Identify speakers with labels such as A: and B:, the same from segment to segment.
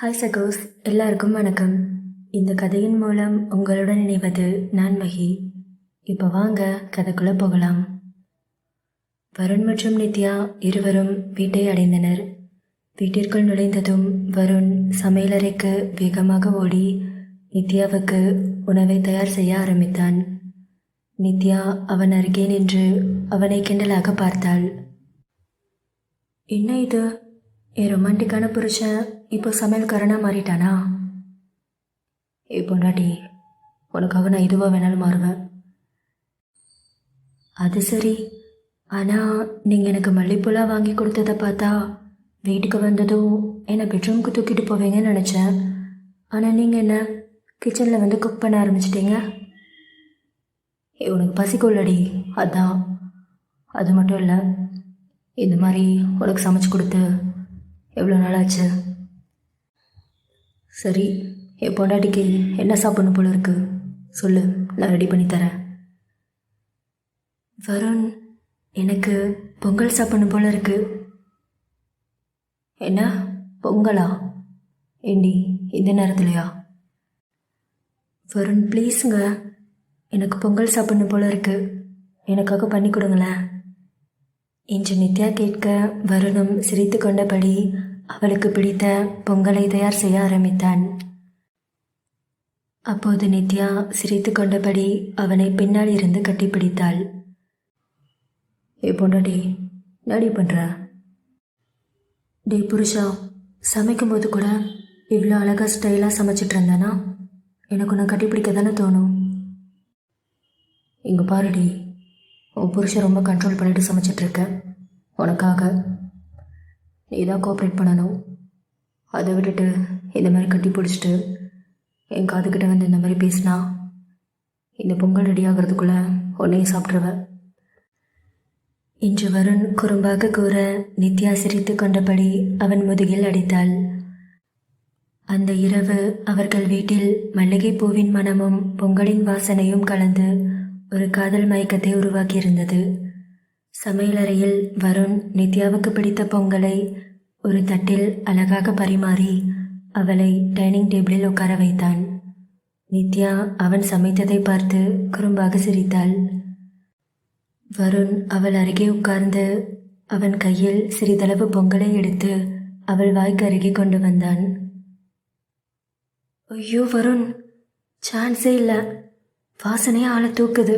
A: Hi சகோஸ், எல்லாருக்கும் வணக்கம். இந்த கதையின் மூலம் உங்களுடன் இணைவது நான் மகி. இப்போ வாங்க கதைக்குள்ளே போகலாம். வருண் மற்றும் நித்யா இருவரும் வீட்டை அடைந்தனர். வீட்டிற்குள் நுழைந்ததும் வருண் சமையலறைக்கு வேகமாக ஓடி நித்யாவுக்கு உணவை தயார் செய்ய ஆரம்பித்தான். நித்யா அவன் அருகே நின்று அவனை கிண்டலாக பார்த்தாள். என்ன இது, என் ரொமான்டிக்கான புருஷன் இப்போ சமையல்காரனாக மாறிட்டானா? பொண்டாட்டி, உனக்காக நான் இதுவாக வேணாலும் மாறுவேன். அது சரி, ஆனால் நீங்கள் எனக்கு மல்லிப்பூலாம் வாங்கி கொடுத்ததை பார்த்தா வீட்டுக்கு வந்ததும் என்னை பெட்ரூமுக்கு தூக்கிட்டு போவீங்கன்னு நினச்சேன். ஆனால் நீங்கள் என்ன கிச்சனில் வந்து குக் பண்ண ஆரம்பிச்சிட்டீங்க. உனக்கு பசிக்குள்ளடி, அதான். அது மட்டும் இல்லை, இந்த மாதிரி உனக்கு சமைச்சு கொடுத்து எவ்வளோ நாளாச்சு? சரி, என் பொண்டாட்டிக்கு என்ன சாப்பிடணும் போல இருக்கு, சொல்லு, நான் ரெடி பண்ணி தரேன். வருண், எனக்கு பொங்கல் சாப்பிடணும் போல இருக்கு. என்ன பொங்கலா? ஏண்டி இந்த நேரத்துலையா? வருண் ப்ளீஸுங்க, எனக்கு பொங்கல் சாப்பிடணும் போல இருக்கு, எனக்காக பண்ணி கொடுங்களேன் என்று நித்யா கேட்க வருணும் சிரித்து கொண்டபடி அவளுக்கு பிடித்த பொங்கலை தயார் செய்ய ஆரம்பித்தான். அப்போது நித்யா சிரித்து கொண்டபடி அவனை பின்னால் இருந்து கட்டிப்பிடித்தாள். பொண்டாட்டி, நாடி பண்ணுற? டே புருஷா, சமைக்கும்போது கூட இவ்வளோ அழகாக ஸ்டைலாக சமைச்சிட்டு இருந்தானா எனக்கு நான் கட்டிப்பிடிக்க தானே தோணும். இங்கே பாருடி, உன் புருஷன் ரொம்ப கண்ட்ரோல் பண்ணிட்டு சமைச்சிட்ருக்க. உனக்காக நீ தான் கோஆப்ரேட் பண்ணணும். அதை விட்டுட்டு இந்த மாதிரி கட்டி பிடிச்சிட்டு என் காதுகிட்ட வந்து இந்த மாதிரி பேசினா இந்த பொங்கல் ரெடி ஆகிறதுக்குள்ளே உன்னையும் சாப்பிட்ருவேன் என்று வருண் குறும்பாக கூற நித்யா சிரித்து கொண்டபடி அவன் முதுகில் அடித்தாள். அந்த இரவு அவர்கள் வீட்டில் மல்லிகைப்பூவின் மனமும் பொங்கலின் வாசனையும் கலந்து ஒரு காதல் மயக்கத்தை உருவாக்கியிருந்தது. சமையலறையில் வருண் நித்யாவுக்கு பிடித்த பொங்கலை ஒரு தட்டில் அழகாக பரிமாறி அவளை டைனிங் டேபிளில் உட்கார வைத்தான். நித்யா அவன் சமைத்ததை பார்த்து குறும்பாக சிரித்தாள். வருண் அவள் அருகே உட்கார்ந்து அவன் கையில் சிறிதளவு பொங்கலை எடுத்து அவள் வாய்க்கு அருகே கொண்டு வந்தான். ஐயோ வருண், சான்ஸே இல்லை, வாசனையே ஆளை தூக்குது.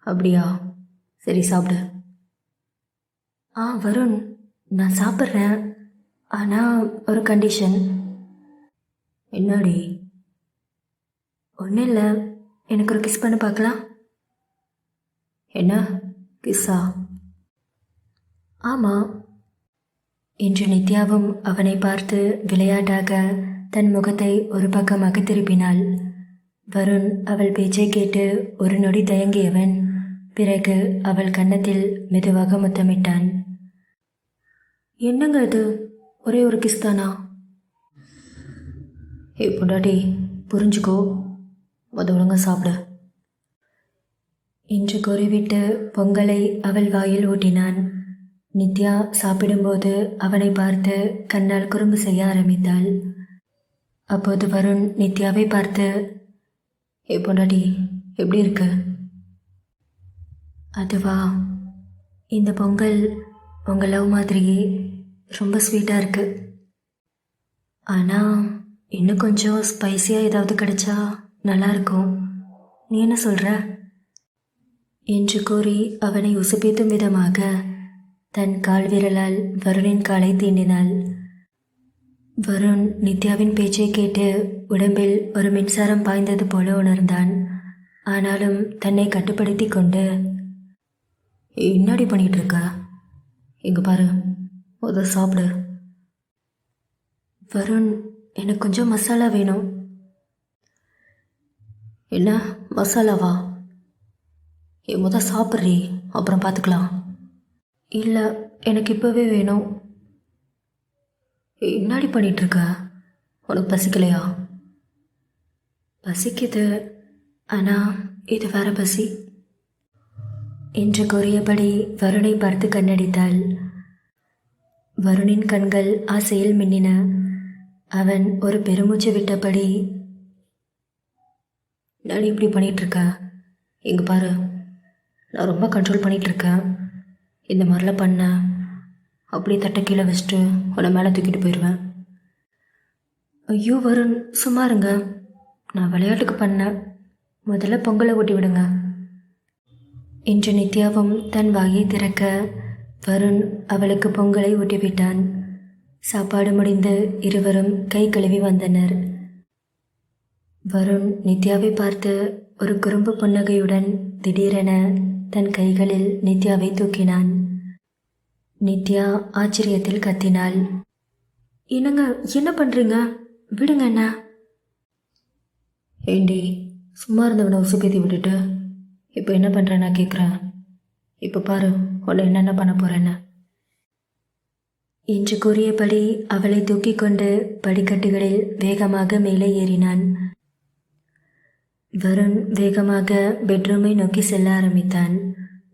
A: அப்படியா? சரி, சாப்பிடு. வருண், நான் சாப்பிட்றேன், ஆனால் ஒரு கண்டிஷன். என்னடி? ஒன்றும் இல்லை, எனக்கு ஒரு கிஸ் பண்ண பார்க்கலாம். என்ன கிஸ்ஸா? ஆமாம் என்று நித்யாவும் அவனை பார்த்து விளையாட்டாக தன் முகத்தை ஒரு பக்கமாக திருப்பினாள். வருண் அவள் பேச்சை கேட்டு ஒரு நொடி தயங்கியவன் பிறகு அவள் கன்னத்தில் மெதுவாக முத்தமிட்டான். என்னங்க இது, ஒரே ஒரு கிஸ் தானா? பொண்டாட்டி, புரிஞ்சுக்கோ, ஒழுங்கா சாப்பிடு என்று கூறிவிட்டு பொங்கலை அவள் வாயில் ஊட்டினான். நித்யா சாப்பிடும்போது அவனை பார்த்து கண்ணால் குறும்பு செய்ய ஆரம்பித்தாள். அப்போது வருண் நித்யாவை பார்த்து, பொண்டாட்டி எப்படி இருக்கு? அதுவா, இந்த பொங்கல் உங்கள் லவ் மாதிரியே ரொம்ப ஸ்வீட்டாக இருக்கு. ஆனால் இன்னும் கொஞ்சம் ஸ்பைஸியாக ஏதாவது கிடைச்சா நல்லாயிருக்கும். நீ என்ன சொல்கிற? என்று கூறி அவனை உசுப்பித்தும் விதமாக தன் கால் விரலால் வருணின் காலை தீண்டினாள். வருண் நித்யாவின் பேச்சை கேட்டு உடம்பில் ஒரு மின்சாரம் பாய்ந்தது போல உணர்ந்தான். ஆனாலும் தன்னை கட்டுப்படுத்தி கொண்டு, என்னடி பண்ணிகிட்டு இருக்க? இங்கே பாரு, சாப்பிடு. வருண், எனக்கு கொஞ்சம் மசாலா வேணும். என்ன மசாலாவா? சாப்பிட்றீ, அப்புறம் பார்த்துக்கலாம். இல்லை, எனக்கு இப்போவே வேணும். என்னடி பண்ணிகிட்ருக்க? உனக்கு பசிக்கலையா? பசிக்குது, ஆனால் இது வேற பசி என்று கூறியபடி வருணை பார்த்து கண்ணடித்தாள். வருணின் கண்கள் ஆசையில் மின்னின. அவன் ஒரு பெருமூச்சு விட்டபடி, நான் இப்படி பண்ணிகிட்ருக்க, இங்கே பாரு, நான் ரொம்ப கண்ட்ரோல் பண்ணிகிட்ருக்கேன். இந்த மாதிரிலாம் பண்ண அப்படியே தட்டை கீழே வச்சுட்டு உன்னை மேலே தூக்கிட்டு போயிடுவேன். ஐயோ வருண், சும்மா இருங்க, நான் விளையாட்டுக்கு பண்ணேன், முதல்ல பொங்கலை ஊட்டி விடுங்க என்று நித்யாவும் தன் வாயை திறக்க வருண் அவளுக்கு பொங்கலை ஊட்டிவிட்டான். சாப்பாடு முடிந்து இருவரும் கை கழுவி வந்தனர். வருண் நித்யாவை பார்த்து ஒரு குறும்பு புன்னகையுடன் திடீரென தன் கைகளில் நித்யாவை தூக்கினான். நித்யா ஆச்சரியத்தில் கத்தினாள். என்னங்க, என்ன பண்ணுறீங்க? விடுங்க என்ன. ஏண்டி, சும்மா இருந்தவனை உசுப்பேத்தி விட்டுட்டு இப்போ என்ன பண்ணுறேன் நான் கேட்குறேன். இப்போ பாரு உன்னை என்னென்ன பண்ண போகிறேன்னு என்று கூறியபடி அவளை தூக்கி கொண்டு படிக்கட்டுகளில் வேகமாக மேலே ஏறினான். வருண் வேகமாக பெட்ரூமை நோக்கி செல்ல ஆரம்பித்தான்.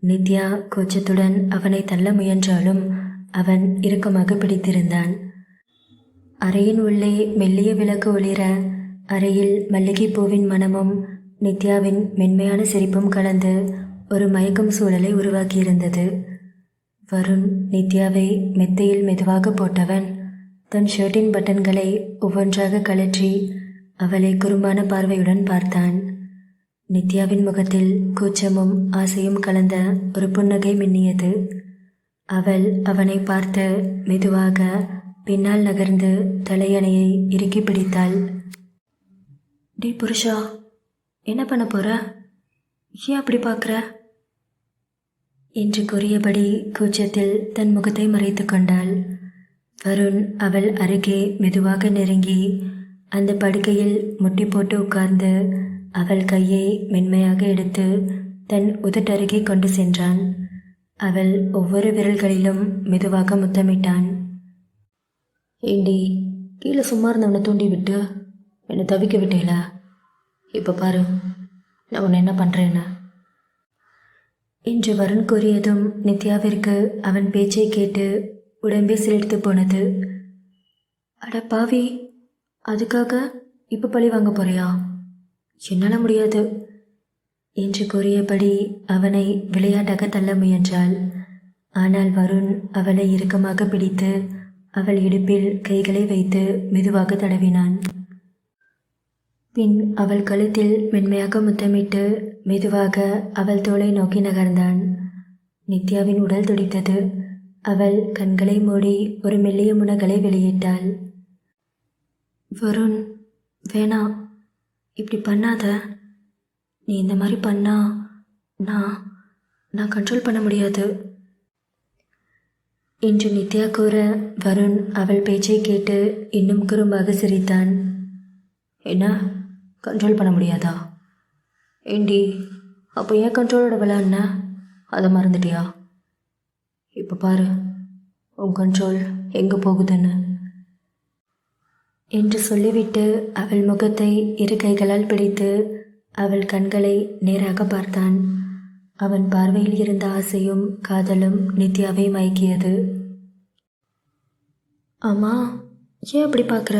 A: நித்யா கூச்சத்துடன் அவனை தள்ள முயன்றாலும் அவன் இறுக்கமாக பிடித்திருந்தான். அறையின் உள்ளே மெல்லிய விளக்கு ஒளிர அறையில் மல்லிகைப்பூவின் மனமும் நித்யாவின் மென்மையான சிரிப்பும் கலந்து ஒரு மயக்கும் சூழலை உருவாக்கியிருந்தது. வருண் நித்யாவை மெத்தையில் மெதுவாக போட்டவன் தன் ஷர்ட்டின் பட்டன்களை ஒவ்வொன்றாக கழற்றி அவளை குறும்பான பார்வையுடன் பார்த்தான். நித்யாவின் முகத்தில் கூச்சமும் ஆசையும் கலந்த ஒரு புன்னகை மின்னியது. அவள் அவனை பார்த்து மெதுவாக பின்னால் நகர்ந்து தலையணையை இறுக்கி பிடித்தாள். டே புருஷா, என்ன பண்ண போற? ஏன் அப்படி பார்க்குற என்று கூறியபடி கூச்சத்தில் தன் முகத்தை மறைத்து கொண்டாள். வருண் அவள் அருகே மெதுவாக நெருங்கி அந்த படுக்கையில் முட்டி போட்டு உட்கார்ந்து அவள் கையை மென்மையாக எடுத்து தன் உதட்டருகே கொண்டு சென்றான். அவள் ஒவ்வொரு விரல்களிலும் மெதுவாக முத்தமிட்டான். ஏண்டி, கீழே சும்மா இருந்தவனை தூண்டி விட்டு என்னை தவிக்க விட்டேல, இப்போ பாரு நான் உன்னை என்ன பண்ணுறேன்னு என்று வருண் கூறியதும் நித்யாவிற்கு அவன் பேச்சை கேட்டு உடம்பே சிலிர்த்து போனது. அட பாவி, அதுக்காக இப்போ பழி வாங்க போறியா? என்னால் முடியாது என்று கூறியபடி அவனை விளையாட்டாக தள்ள முயன்றாள். ஆனால் வருண் அவளை இறுக்கமாக பிடித்து அவள் இடுப்பில் கைகளை வைத்து மெதுவாக தடவினான். பின் அவள் கழுத்தில் மென்மையாக முத்தமிட்டு மெதுவாக அவள் தோளை நோக்கி நகர்ந்தான். நித்யாவின் உடல் துடித்தது. அவள் கண்களை மூடி ஒரு மெல்லிய முனகலை வெளியிட்டாள். வருண், வேணாம், இப்படி பண்ணாத. நீ இந்த மாதிரி பண்ணா நான் கண்ட்ரோல் பண்ண முடியாது என்று நித்யா கூற வருண் அவள் பேச்சை கேட்டு இன்னும் குறும்பாக சிரித்தான். என்ன, கண்ட்ரோல் பண்ண முடியாதா? ஏண்டி, அப்போ ஏன் கண்ட்ரோலோட விளையாடுன? அதை மறந்துட்டியா? இப்போ பாரு உன் கண்ட்ரோல் எங்கே போகுதுன்னு என்று சொல்லிவிட்டு அவள் முகத்தை இரு கைகளால் பிடித்து அவள் கண்களை நேராக பார்த்தான். அவன் பார்வையில் இருந்த ஆசையும் காதலும் நித்யாவை மயக்கியது. ஆமா, ஏன் அப்படி பார்க்குற?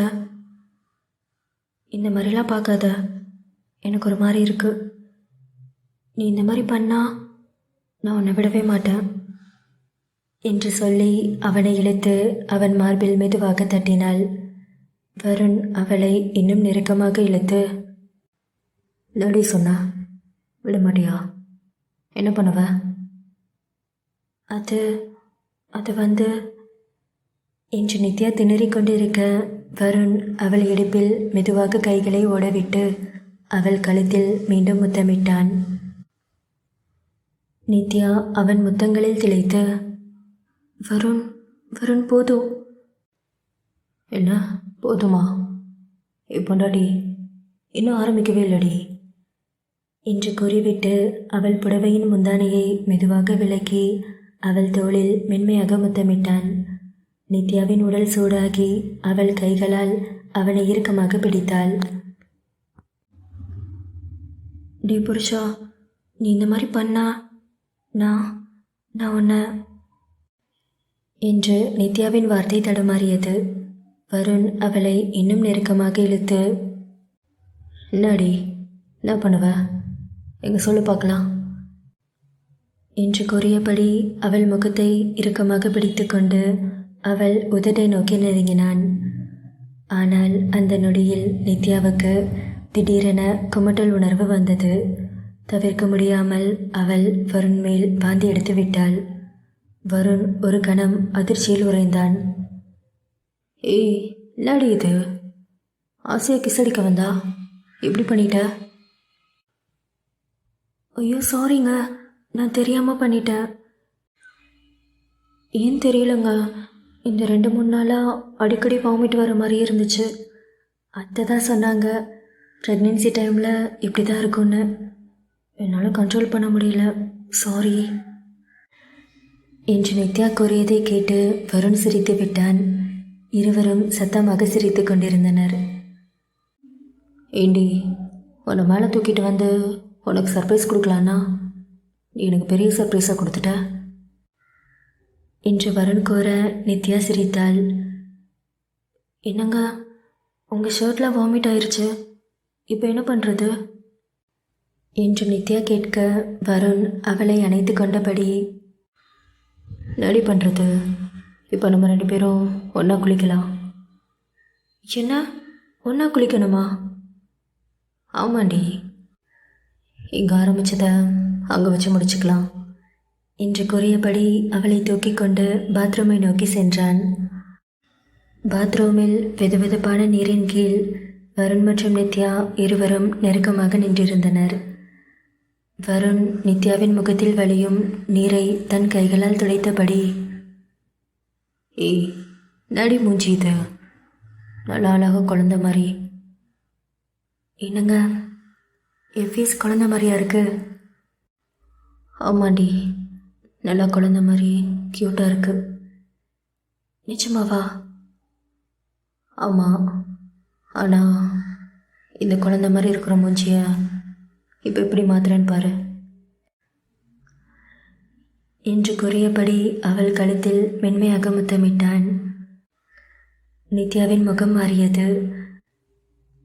A: இந்த மாதிரிலாம் பார்க்காத, எனக்கு ஒரு மாதிரி இருக்கு. நீ இந்த மாதிரி பண்ணா நான் உன்னை விடவே மாட்டேன் என்று சொல்லி அவனை இழுத்து அவன் மார்பில் மெதுவாக தட்டினாள். வருண் அவளை இன்னும் நெருக்கமாக இழுத்து, லேடி சொன்னா விட மாட்டியா? என்ன பண்ணுவ? அது வந்து என்று நித்யா திணறிக் கொண்டிருக்க வருண் அவள் இடுப்பில் மெதுவாக கைகளை ஓடவிட்டு அவள் கழுத்தில் மீண்டும் முத்தமிட்டான். நித்யா அவன் முத்தங்களில் திளைத்து, வருண் வருண் போதும். என்ன போதுமா? இப்போண்டாடி இன்னும் ஆரம்பிக்கவே இல்லடி என்று கூறிவிட்டு அவள் புடவையின் முந்தானையை மெதுவாக விலக்கி அவள் தோளில் மென்மையாக முத்தமிட்டான். நித்யாவின் உடல் சூடாகி அவள் கைகளால் அவனை இறுக்கமாக பிடித்தாள். டே புருஷா, நீ இந்த மாதிரி பண்ணா நான் உன்னை என்று நித்யாவின் வார்த்தை தடுமாறியது. வருண் அவளை இன்னும் நெருக்கமாக இழுத்து, "என்னாடி, என்ன பண்ணுவ? எங்க சொல்லு பார்க்கலாம்" என்று கூறியபடி அவள் முகத்தை இறுக்கமாக பிடித்துக்கொண்டு அவள் உதட்டை நோக்கி நெருங்கினான். ஆனால் அந்த நொடியில் நித்யாவுக்கு திடீரென குமட்டல் உணர்வு வந்தது. தவிர்க்க முடியாமல் அவள் வருண் மேல் பாந்தி எடுத்து விட்டாள். வருண் ஒரு கணம் அதிர்ச்சியில் உறைந்தான். "ஏய், என்னடி இது? ஆசையா கிசடிக்க வந்தா எப்படி பண்ணிட்ட?" "ஐயோ சாரிங்க, நான் தெரியாமல் பண்ணிட்டேன்." "ஏன் தெரியலங்க, இந்த 2-3 நாளாக அடிக்கடி வாமிட் வர மாதிரி இருந்துச்சு. அத்தை தான் சொன்னாங்க ப்ரெக்னென்சி டைமில் இப்படி தான் இருக்கும்னு. என்னால் கண்ட்ரோல் பண்ண முடியல, சாரி" என்று நித்யா கூறியதை கேட்டு வருண் சிரித்து விட்டான். இருவரும் சத்தமாக சிரித்து கொண்டிருந்தனர். "ஏண்டி, உன்னை மேலே தூக்கிட்டு வந்து உனக்கு சர்ப்ரைஸ் கொடுக்கலான்னா நீ எனக்கு பெரிய சர்ப்ரைஸாக கொடுத்துட்ட" என்று வருண் கூற நித்யா சிரித்தாள். "என்னங்க, உங்கள் ஷர்ட்டில் வாமிட் ஆயிடுச்சு, இப்போ என்ன பண்ணுறது?" என்று நித்யா கேட்க வருண் அவளை அணைத்து கொண்டபடி, "நடி பண்ணுறது, இப்போ நம்ம 2 பேரும் ஒன்றா குளிக்கலாம்." "என்ன, ஒன்றா குளிக்கணுமா?" "ஆமாண்டி, இங்கே ஆரம்பித்ததை அங்கே வச்சு முடிச்சுக்கலாம்" என்று கூறியபடி அவளை தூக்கி கொண்டு பாத்ரூமை நோக்கி சென்றான். பாத்ரூமில் வெதுவெதுப்பான நீரின் கீழ் வருண் மற்றும் நித்யா இருவரும் நெருக்கமாக நின்றிருந்தனர். வருண் நித்யாவின் முகத்தில் வழியும் நீரை தன் கைகளால் துடைத்தபடி, "ஏய், நடி மூஞ்சி இது, நல்லா அழகாக குழந்த மாதிரி." "என்னங்க, என் ஃபேஸ் குழந்த மாதிரியா இருக்கு?" "ஆமாண்டி, நல்லா குழந்த மாதிரி க்யூட்டாக இருக்கு." "நிஜமாவா?" "ஆமாம், ஆனால் இந்த குழந்த மாதிரி இருக்கிற மூஞ்சியை இப்போ எப்படி மாத்துறேன்னு பாரு" என்று கூறியபடி அவள் கழுத்தில் மென்மையாக முத்தமிட்டான். நித்யாவின் முகம் மாறியது.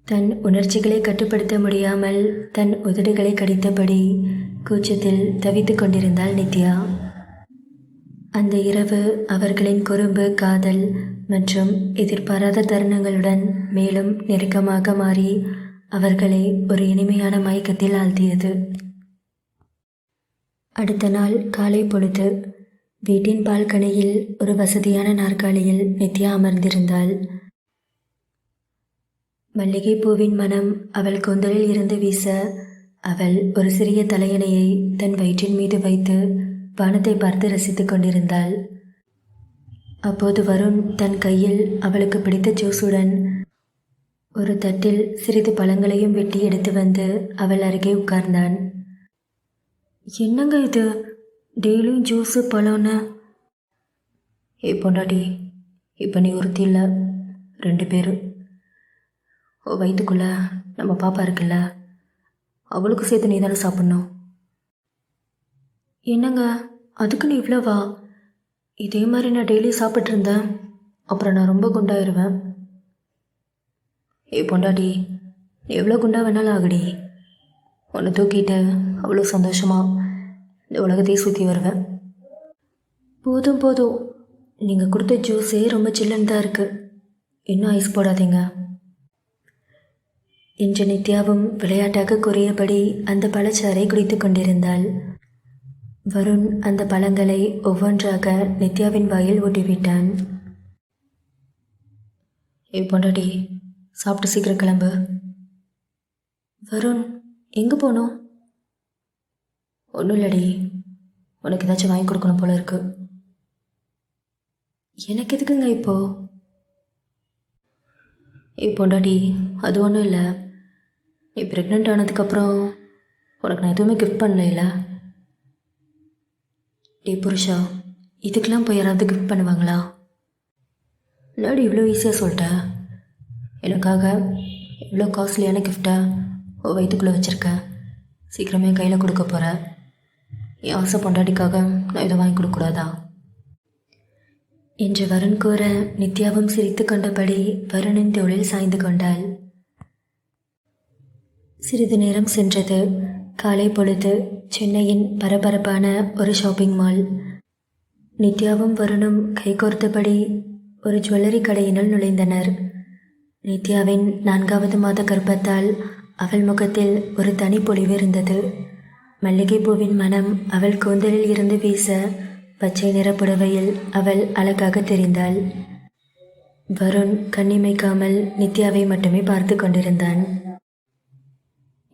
A: தன் உணர்ச்சிகளை கட்டுப்படுத்த முடியாமல் தன் உதடுகளை கடித்தபடி கூச்சத்தில் தவித்து கொண்டிருந்தாள் நித்யா. அந்த இரவு அவர்களின் குறும்பு, காதல் மற்றும் எதிர்பாராத தருணங்களுடன் மேலும் நெருக்கமாக மாறி அவர்களை ஒரு இனிமையான மயக்கத்தில் ஆழ்த்தியது. அடுத்த நாள் காலை பொழுது வீட்டின் பால்கனியில் ஒரு வசதியான நாற்காலியில் நித்யா அமர்ந்திருந்தாள். மல்லிகைப்பூவின் மனம் அவள் கூந்தலில் இருந்து வீச அவள் ஒரு சிறிய தலையணையை தன் வயிற்றின் மீது வைத்து வானத்தை பார்த்து ரசித்துக் கொண்டிருந்தாள். அப்போது வருண் தன் கையில் அவளுக்கு பிடித்த ஜூஸுடன் ஒரு தட்டில் சிறிது பழங்களையும் வெட்டி எடுத்து வந்து அவள் அருகே உட்கார்ந்தான். "என்னங்க இது, டெய்லியும் ஜூஸு பழம்னு?" "ஏ பொண்டாட்டி, இப்போ நீ ஒருத்தி இல்லை, 2 பேர். வயிற்றுக்குள்ளே நம்ம பாப்பா இருக்குல்ல, அவளுக்கு சேர்த்து நீ தானே சாப்பிட்ணும்." "என்னங்க, அதுக்கு நீ இவ்வளவா? இதே மாதிரி நான் டெய்லி சாப்பிட்ருந்தேன், அப்புறம் நான் ரொம்ப குண்டாயிருவேன்." "ஏ பொண்டாட்டி, நீ எவ்வளோ குண்டா வேணாலும் ஆகுடி, உன்னை தூக்கிட்டு அவ்வளோ சந்தோஷமாக இந்த உலகத்தையே சுற்றி வருவேன்." "போதும் போதும், நீங்கள் கொடுத்த ஜூஸே ரொம்ப சில்லுன்னு தான் இருக்குது, இன்னும் ஐஸ் போடாதீங்க" என்று நித்யாவும் விளையாட்டாக கூறியபடி அந்த பழச்சாறை குடித்து கொண்டிருந்தாள். வருண் அந்த பழங்களை ஒவ்வொன்றாக நித்யாவின் வாயில் ஊட்டிவிட்டான். "ஏ பொண்டாட்டி, சாப்பிட்டு சீக்கிரம் கிளம்பு." "வருண், எங்கே போனோம்?" "ஒன்றும் இல்லடி, உனக்கு ஏதாச்சும் வாங்கி கொடுக்கணும் போல இருக்கு." "எனக்கு எதுக்குங்க இப்போ?" "ஏ பொண்டாட்டி, அது ஒன்றும் இல்லை, நீ ப்ரெக்னென்ட் ஆனதுக்கப்புறம் உனக்கு நான் எதுவுமே கிஃப்ட் பண்ணல." "டே புருஷா, இதுக்கெல்லாம் போய் யாராவது கிஃப்ட் பண்ணுவாங்களா? இல்லாடி இவ்வளோ ஈஸியாக சொல்லிட்ட. எனக்காக இவ்வளோ காஸ்ட்லியான கிஃப்டை வயிற்றுக்குள்ளே வச்சுருக்க, சீக்கிரமே கையில் கொடுக்க போகிற. என் ஆசை பொண்டாட்டிக்காக நான் இதை வாங்கி கொடுக்கக்கூடாதா?" என்று வருண் கூற நித்யாவும் சிரித்து கொண்டபடி வருணின் தோளில் சாய்ந்து கொண்டாள். சிறிது நேரம் சென்றது. காலை பொழுது. சென்னையின் பரபரப்பான ஒரு ஷாப்பிங் மால். நித்யாவும் வருணும் கைகோர்த்தபடி ஒரு ஜுவல்லரி கடையினுள் நுழைந்தனர். நித்யாவின் 4வது மாத கர்ப்பத்தால் அவள் முகத்தில் ஒரு தனி பொலிவு இருந்தது. மல்லிகைப்பூவின் மனம் அவள் கூந்தலில் இருந்து வீச பச்சை நிற புடவையில் அவள் அழகாக தெரிந்தாள். வருண் கண்ணிமைக்காமல் நித்யாவை மட்டுமே பார்த்து கொண்டிருந்தான்.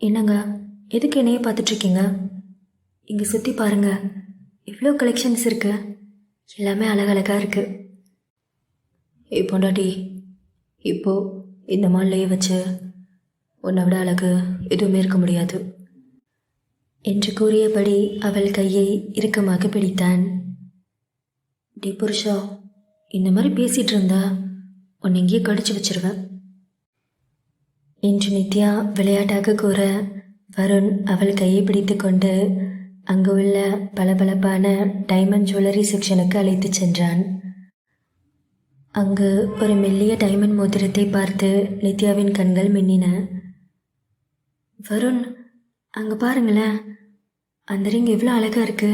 A: என்னங்க, எதுக்கு என்னையே பார்த்துட்ருக்கீங்க? இங்கே சுற்றி பாருங்க, இவ்வளோ கலெக்ஷன்ஸ் இருக்கு. எல்லாமே அழகழகாக இருக்கு. பொண்டாட்டி, இப்போது இந்த மால்லையே வச்சு உன்னை விட அழகு எதுவுமே இருக்க முடியாது என்று கூறியபடி அவள் கையை இறுக்கமாக பிடித்தான். டி புருஷா, இந்த மாதிரி பேசிகிட்டு இருந்தா உன்னை இங்கேயே கடிச்சு வச்சிருவேன் என்று நித்யா விளையாட்டாக கூற வருண் அவள் கையை பிடித்து கொண்டு அங்கு உள்ள பளபளப்பான டைமண்ட் ஜுவல்லரி செக்ஷனுக்கு அழைத்து சென்றான். அங்கு ஒரு மெல்லிய டைமண்ட் மோதிரத்தை பார்த்து நித்யாவின் கண்கள் மின்னின. வருண், அங்கே பாருங்களேன், அந்த ரிங் எவ்வளோ அழகாக இருக்கு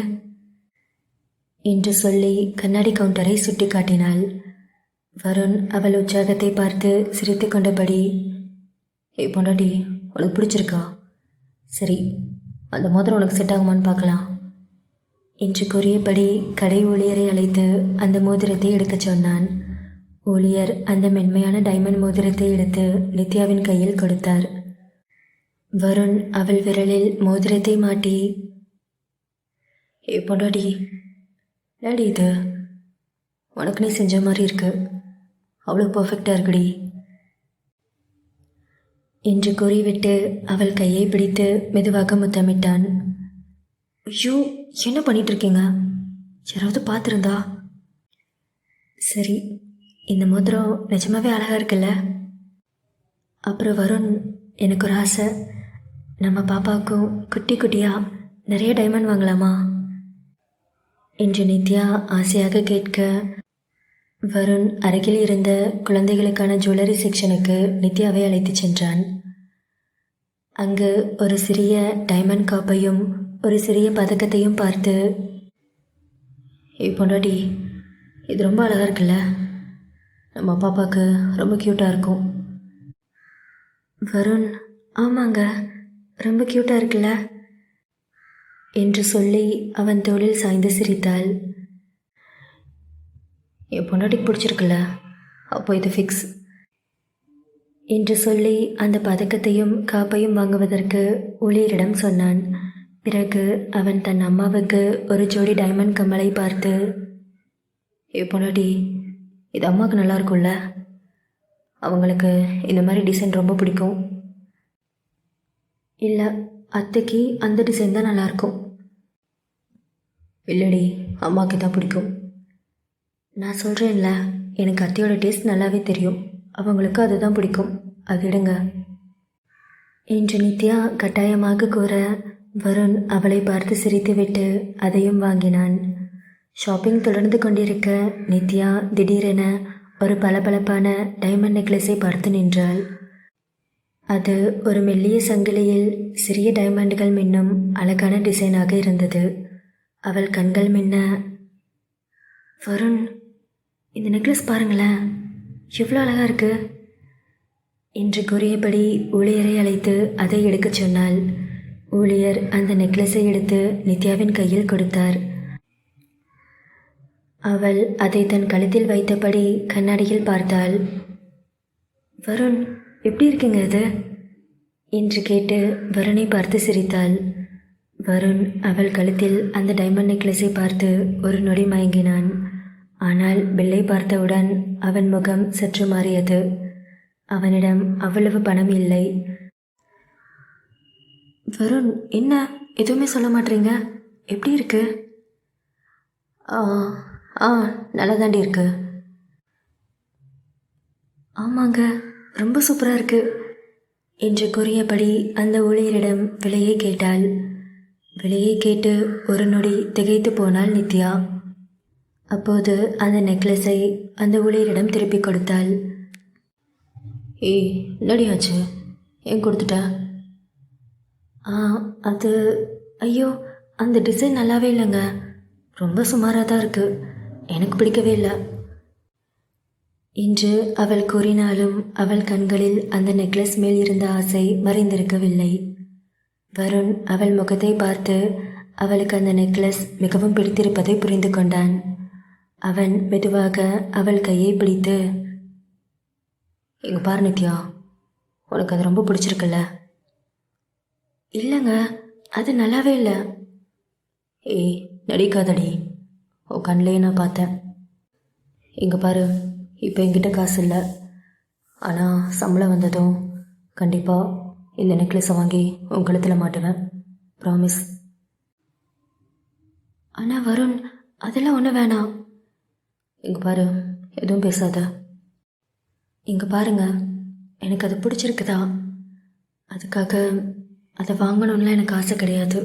A: என்று சொல்லி கண்ணாடி கவுண்டரை சுட்டி காட்டினாள். வருண் அவள் உற்சாகத்தை பார்த்து சிரித்து கொண்டபடி, பொண்டாட்டி, உனக்கு பிடிச்சிருக்கா? சரி, அந்த மோதிரம் உனக்கு செட் ஆகுமான்னு பார்க்கலாம் என்று கூறியபடி கடை ஊழியரை அழைத்து அந்த மோதிரத்தை எடுக்கச் சொன்னான். ஊழியர் அந்த மென்மையான டைமண்ட் மோதிரத்தை எடுத்து நித்யாவின் கையில் கொடுத்தார். வருண் அவள் விரலில் மோதிரத்தை மாட்டி, பொண்டாட்டி, டாடி, இது உனக்கு நீ செஞ்ச மாதிரி இருக்கு, அவ்வளோ பர்ஃபெக்டாக இருக்குடி என்று கூறிவிட்டு அவள் கையை பிடித்து மெதுவாக முத்தமிட்டான். ஐயோ, என்ன பண்ணிட்டு இருக்கீங்க? யாராவது பார்த்துருந்தா? சரி, இந்த மோதிரம் நிஜமாவே அழகாக இருக்குல்ல? அப்புறம் வருண், எனக்கு ஒரு ஆசை, நம்ம பாப்பாவுக்கும் குட்டி குட்டியாக நிறைய டைமண்ட் வாங்கலாமா என்று நித்யா ஆசையாக கேட்க, வருண் அருகில் இருந்த குழந்தைகளுக்கான ஜுவல்லரி செக்ஷனுக்கு நித்யாவை அழைத்து சென்றான். அங்கு ஒரு சிறிய டைமண்ட் காப்பையும் ஒரு சிறிய பதக்கத்தையும் பார்த்து, பொண்டாட்டி, இது ரொம்ப அழகாக இருக்குல்ல? நம்ம பாப்பாவுக்கு ரொம்ப க்யூட்டாக இருக்கும். வருண், ஆமாங்க, ரொம்ப க்யூட்டாக இருக்குல்ல என்று சொல்லி அவன் தோளில் சாய்ந்து சிரித்தாள். என் பொண்டாட்டிக்கு பிடிச்சிருக்குல்ல, அப்போ இது ஃபிக்ஸ் என்று சொல்லி அந்த பதக்கத்தையும் காப்பையும் வாங்குவதற்கு ஊழியரிடம் சொன்னான். பிறகு அவன் தன் அம்மாவுக்கு ஒரு ஜோடி டைமண்ட் கம்மலை பார்த்து, பொண்டாட்டி, இது அம்மாவுக்கு நல்லா இருக்கும்ல? அவங்களுக்கு இந்த மாதிரி டிசைன் ரொம்ப பிடிக்கும். இல்லை, அத்தைக்கு அந்த டிசைன் தான் நல்லாயிருக்கும். இல்லடி, அம்மாவுக்கு தான் பிடிக்கும். நான் சொல்கிறேன்ல, எனக்கு அத்தையோட டேஸ்ட் நல்லாவே தெரியும், அவங்களுக்கு அதுதான் பிடிக்கும், அது எடுங்க என்று நித்யா கட்டாயமாக கூற, வருண் அவளை பார்த்து சிரித்துவிட்டு அதையும் வாங்கினான். ஷாப்பிங் தொடர்ந்து கொண்டிருக்க நித்யா திடீரென ஒரு பளபளப்பான டைமண்ட் நெக்லஸை பார்த்து நின்றாள். அது ஒரு மெல்லிய சங்கிலியில் சிறிய டைமண்டுகள் மின்னும் அழகான டிசைனாக இருந்தது. அவள் கண்கள் மின்ன, வருண், இந்த நெக்லஸ் பாருங்களேன், எவ்வளோ அழகாக இருக்கு என்று கூறியபடி ஊழியரை அழைத்து அதை எடுக்கச் சொன்னாள். ஊழியர் அந்த நெக்லஸை எடுத்து நித்யாவின் கையில் கொடுத்தார். அவள் அதை தன் கழுத்தில் வைத்தபடி கண்ணாடியில் பார்த்தாள். வருண், எப்படி இருக்குங்க இது என்று கேட்டு வருணை பார்த்து சிரித்தாள். வருண் அவள் கழுத்தில் அந்த டைமண்ட் நெக்லஸை பார்த்து ஒரு நொடி மயங்கினான். ஆனால் பில்லை பார்த்தவுடன் அவன் முகம் சற்று மாறியது. அவனிடம் அவ்வளவு பணம் இல்லை. வருண், என்ன எதுவுமே சொல்ல மாட்டீங்க? எப்படி இருக்கு? நல்லா தாண்டி இருக்கு. ஆமாங்க, ரொம்ப சூப்பராக இருக்கு என்று கூறியபடி அந்த ஊழியரிடம் விலையை கேட்டாள். விலையை கேட்டு ஒரு நொடி திகைத்து போனாள் நித்யா. அப்போது அந்த நெக்லஸை அந்த ஊழியரிடம் திருப்பி கொடுத்தாள். ஏய், என்னடியாச்சு? ஏன் கொடுத்துட்ட? அது ஐயோ, அந்த டிசைன் நல்லாவே இல்லைங்க. ரொம்ப சுமாராக தான் இருக்குது. எனக்கு பிடிக்கவே இல்லை என்று அவள் கூறினாலும் அவள் கண்களில் அந்த நெக்லஸ் மேல் இருந்த ஆசை மறைந்திருக்கவில்லை. வருண் அவள் முகத்தை பார்த்து அவளுக்கு அந்த நெக்லஸ் மிகவும் பிடித்திருப்பதை புரிந்து கொண்டான். அவன் மெதுவாக அவள் கையை பிடித்து, இங்கே பாரு நித்யா, உனக்கு அது ரொம்ப பிடிச்சிருக்குல்ல? இல்லைங்க, அது நல்லாவே இல்லை. ஏய், நடிக்காதடி, உன் கண்ணிலே நான் பார்த்தேன். இங்கே பாரு, இப்போ என்கிட்ட காசு இல்லை. ஆனால் சம்பளம் வந்ததும் கண்டிப்பாக இந்த நெக்லஸை வாங்கி உன் கழுத்தில் மாட்டுவேன். ப்ராமிஸ். ஆனால் வருண், அதெல்லாம் ஒன்றும் வேணாம். இங்கே பாரு, எதுவும் பேசாத. இங்கே பாருங்க, எனக்கு அது பிடிச்சிருக்குதா, அதுக்காக அதை வாங்கணும்லாம் எனக்கு ஆசை கிடையாது.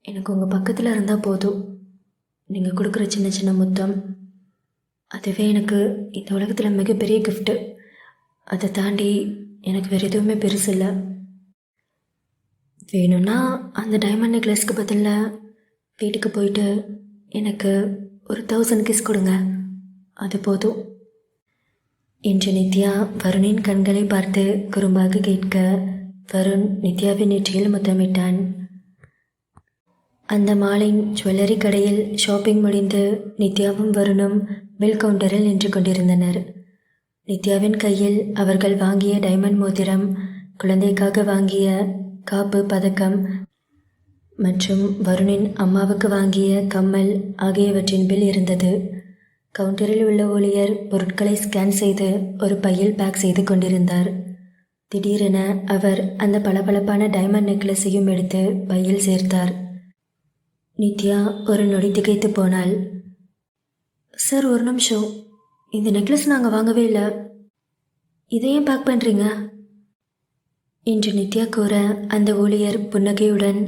A: எனக்கு உங்கள் பக்கத்தில் இருந்தால் போதும். நீங்கள் கொடுக்குற சின்ன சின்ன முத்தம், அதுவே எனக்கு இந்த உலகத்தில் மிகப்பெரிய கிஃப்ட்டு. அதை தாண்டி எனக்கு வேறு எதுவுமே பெருசு இல்லை. வேணும்னா அந்த டைமண்ட் நெக்லஸ்க்கு பதிலாக வீட்டுக்கு போயிட்டு எனக்கு ஒரு 1000 கிஸ் கொடுங்க, அது போதும் என்று நித்யா வருணின் கண்களை பார்த்து குறும்பாக கேட்க, வருண் நித்யாவின் நெற்றியில் முத்தமிட்டான். அந்த மாலின் ஜுவல்லரி கடையில் ஷாப்பிங் முடிந்து நித்யாவும் வருணும் பில் கவுண்டரில் நின்று கொண்டிருந்தனர். நித்யாவின் கையில் அவர்கள் வாங்கிய டைமண்ட் மோதிரம், குழந்தைக்காக வாங்கிய காப்பு, பதக்கம் மற்றும் வருணின் அம்மாவுக்கு வாங்கிய கம்மல் ஆகியவற்றின் பில் இருந்தது. கவுண்டரில் உள்ள ஊழியர் பொருட்களை ஸ்கேன் செய்து ஒரு பையில் பேக் செய்து கொண்டிருந்தார். திடீரென அவர் அந்த பளபளப்பான டைமண்ட் நெக்லஸையும் எடுத்து பையில் சேர்த்தார். நித்யா ஒரு நொடி திகைத்து போனாள். சார், ஒரு நிமிஷம், இந்த நெக்லஸ் நாங்கள் வாங்கவே இல்லை. இதையும் பேக் பண்ணுறீங்க என்று நித்யா கூற, அந்த ஊழியர் புன்னகையுடன்,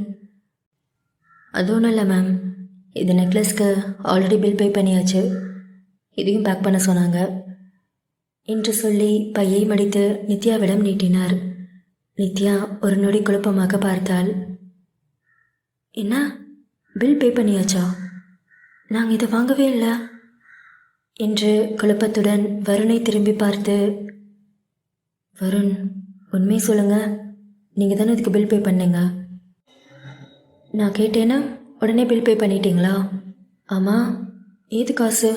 A: அது ஒன்றும் இல்லை மேம், இந்த நெக்லஸ்க்கு ஆல்ரெடி பில் பே பண்ணியாச்சு, இதையும் பேக் பண்ண சொன்னாங்க என்று சொல்லி பையை மடித்து நித்யாவிடம் நீட்டினார். நித்யா ஒரு நொடி குழப்பமாக பார்த்தாள். என்ன, பில் பே பண்ணியாச்சா? நாங்கள் இதை வாங்கவே இல்லை என்று குழப்பத்துடன் வருணை திரும்பி பார்த்து, வருண், உண்மை சொல்லுங்க, நீங்கள் தானே இதுக்கு பில் பே பண்ணீங்க? நான் கேட்டேன்னா உடனே பில் பே பண்ணிட்டீங்களா? ஆமாம், ஏது காசு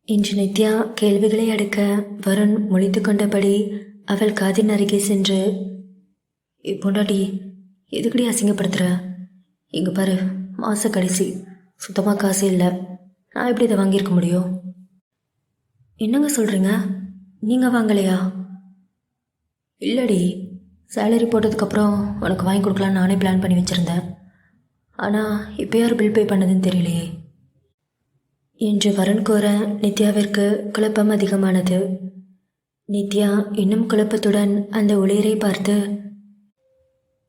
A: என்று நித்யா கேள்விகளை அடுக்க, வருண் முழித்து கொண்டபடி அவள் காதின் அருகே சென்று, பொண்டாட்டி, எதுக்கடி அசிங்கப்படுத்துகிற? இங்கே பாரு, மாத கடைசி, சுத்தமாக காசு இல்லை, நான் எப்படி இதை வாங்கியிருக்க முடியும்? என்னங்க சொல்கிறீங்க? நீங்கள் வாங்கலையா? இல்லடி, சேலரி போட்டதுக்கப்புறம் உனக்கு வாங்கி கொடுக்கலான்னு நானே பிளான் பண்ணி வச்சுருந்தேன். ஆனால் இப்போ யார் பில் பே பண்ணதுன்னு தெரியலையே என்று வருண் கூற, நித்யாவிற்கு குழப்பம் அதிகமானது. நித்யா இன்னும் குழப்பத்துடன் அந்த ஊழியரை பார்த்து,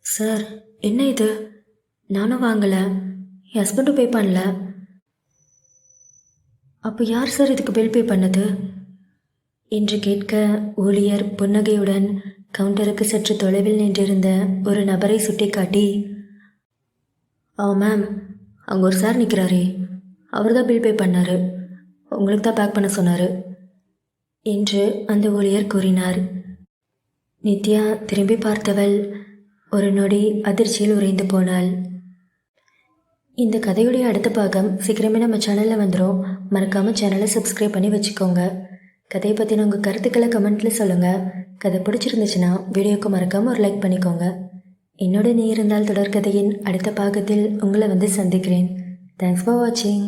A: சார், என்ன இது? நானும் வாங்கலை, என் ஹஸ்பண்டும் பே பண்ணல. அப்போ யார் சார் இதுக்கு பில் பே பண்ணது என்று கேட்க, ஊழியர் புன்னகையுடன் கவுண்டருக்கு சற்று தொலைவில் நின்றிருந்த ஒரு நபரை சுட்டிக்காட்டி, மேம், அங்கே ஒரு சார் நிற்கிறாரே, அவர் தான் பில் பே பண்ணார், உங்களுக்கு தான் பேக் பண்ண சொன்னார் என்று அந்த ஊழியர் கூறினார். நித்யா திரும்பி பார்த்தவள் ஒரு நொடி அதிர்ச்சியில் உறைந்து போனாள். இந்த கதையுடைய அடுத்த பாகம் சீக்கிரமே நம்ம சேனலில் வந்துடும். மறக்காமல் சேனலை சப்ஸ்கிரைப் பண்ணி வச்சுக்கோங்க. கதையை பற்றின உங்கள் கருத்துக்களை கமெண்ட்டில் சொல்லுங்கள். கதை பிடிச்சிருந்துச்சுன்னா வீடியோக்கு மறக்காமல் ஒரு லைக் பண்ணிக்கோங்க. என்னோட நீ இருந்தால் தொடர்கதையின் அடுத்த பாகத்தில் உங்களை வந்து சந்திக்கிறேன். தேங்க்ஸ் ஃபார் வாட்சிங்.